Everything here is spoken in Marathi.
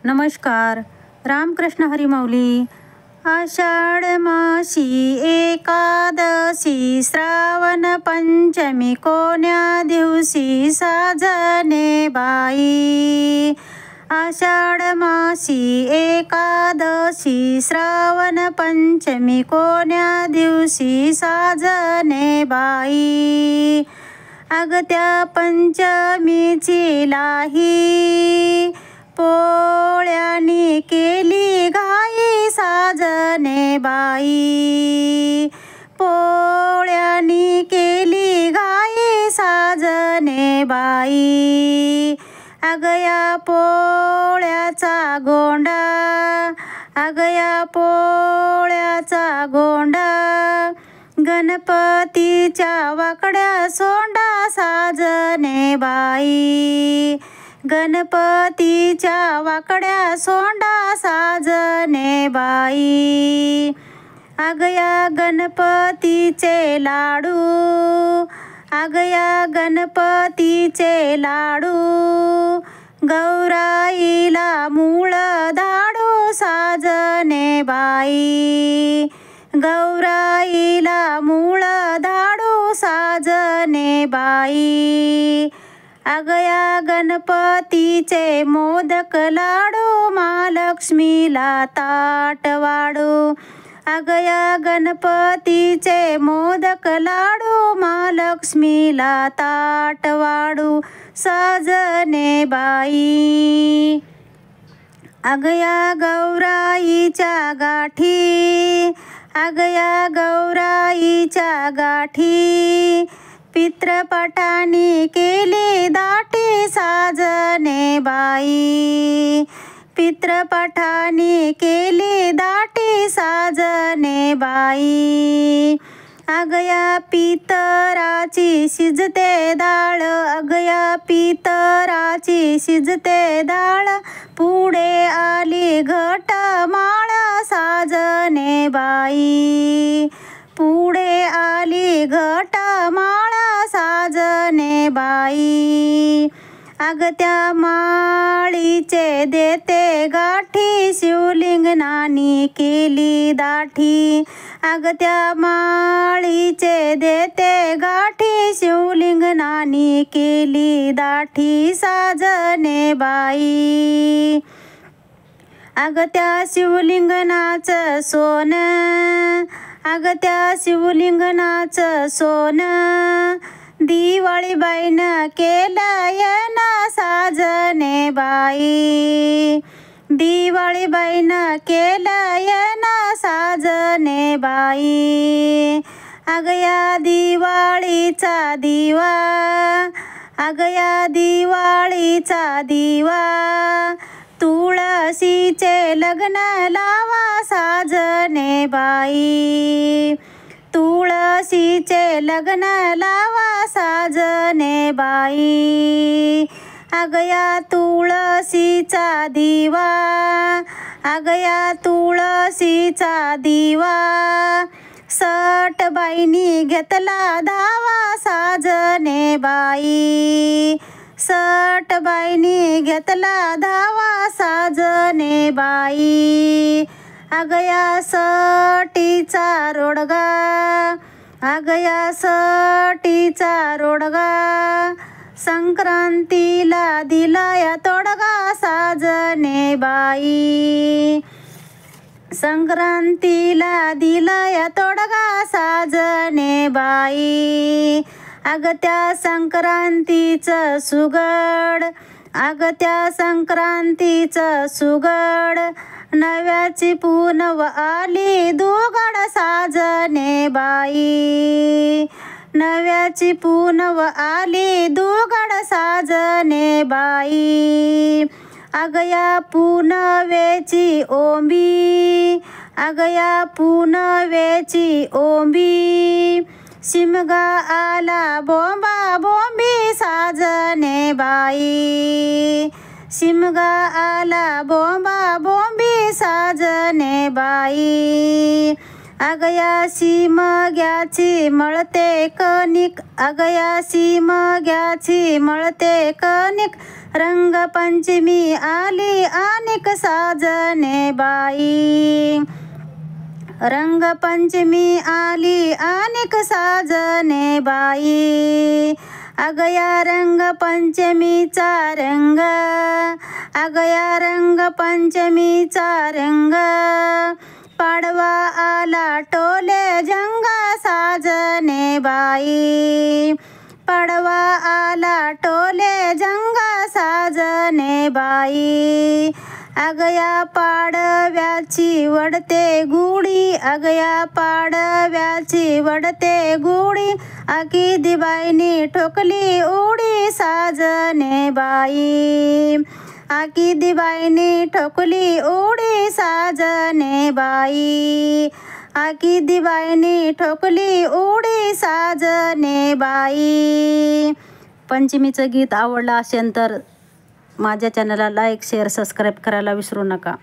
नमस्कार. रामकृष्ण हरी माऊली. आषाढ मासी एकादशी श्रावण पंचमी कोण्या दिवशी साजणे बाई. आषाढ मासी एकादशी श्रावण पंचमी कोण्या दिवशी साजणे बाई. अग त्या पंचमीची लाही पोळ्यानी केली घाई साजणे बाई. पोळ्यानी केली घाई साजणे बाई. अग या पोळ्याचा गोंडा, अग या पोळ्याचा गोंडा, गणपतीच्या वाकड्या सोंडा साजणे बाई. गणपतीच्या वाकड्या सोंडा साजणे बाई. अग या गणपतीचे लाडू, अग या गणपतीचे लाडू, गौराईला मूळ धाडू साजणे बाई. गौराईला मूळ धाडू साजणे बाई. अग या गणपतीचे मोदक लाडू, महालक्ष्मीला ताट वाढू. अग या गणपतीचे मोदक लाडू, महालक्ष्मीला ताट वाढू साजणे बाई. अग या गौराईच्या गाठी, अग या गौराईच्या गाठी, पितृपटानी केली दाटी साजणे बाई. पितृपटानी केली दाटी साजणे बाई. अग या पितराची शिजते डाळ, अग या पितराची शिजते डाळ, पुढे आली घटमाळ साजणे बाई. पुढे आली घटमाळ साजणे बाई. अग त्या माळीचे देते गाठी, शिवलिंगनानी केली दाठी. अग त्या माळीचे देते गाठी, शिवलिंगनानी केली दाठी साजणे बाई. अग त्या शिवलिंगनाचं सोनं, अग त्या शिवलिंगनाचं सोनं, दिवाळीबाईनं केलं येणं साजणे बाई. दिवाळीबाईनं केलं येणं साजणे बाई. अग या दिवाळीचा दिवा, अग या दिवाळीचा दिवा, तुळशीचे लग्न लावा साजणे बाई. तुळशीचे लग्न लावा साजणे बाई. अग या तुळशीचा दिवा, अग या तुळशीचा दिवा, सटबाईनी घेतला धावा साजणे बाई. सटबाईनी घेतला धावा साजणे बाई. अग या सटीचा रोडगा, अग या सटीचा रोडगा, संक्रांतीला दिला या तोडगा साजणे बाई. संक्रांतीला दिला या तोडगा साजणे बाई. अग त्या संक्रांतीचं सुगड, अग त्या संक्रांतीचं सुगड, नव्याची पुनव आली दुगड साजणे बाई. नव्याची पुनव आली दुगड साजणे बाई. अग या पुनवेची ओंबी, अग या पुनवेची ओंबी, शिमगा आला बोंबा बोंबी साजणे बाई. शिमगा आला बोंबा बोंबी साजणे बाई. अगयासी मग्याची मळते कणिक, अगयासी मग्याची मळते कणिक, रंगपंचमी आली अनेक साजने बाई, रंगपंचमी आली अनेक साजने बाई. अगया रंगपंचमीचा रंग, अगया रंगपंचमीचा रंग, पाडवा आला टोले जंगा साजने बाई, पाडवा आला टोले जंगा साजने बाई. अगया पाडव्याची वडते गुढी, अगया पाडव्याची वडते गुढी, आकी दिवाईनी ठोकली उडी साजने बाई, आकी दिवाईनी ठोकली उडी साजने बाई, आकी दिवाईनी ठोकली उडी साजने बाई. पंचमीचं गीत आवडलं असेल तर माझ्या चॅनलला लाईक शेअर सबस्क्राईब करायला विसरू नका.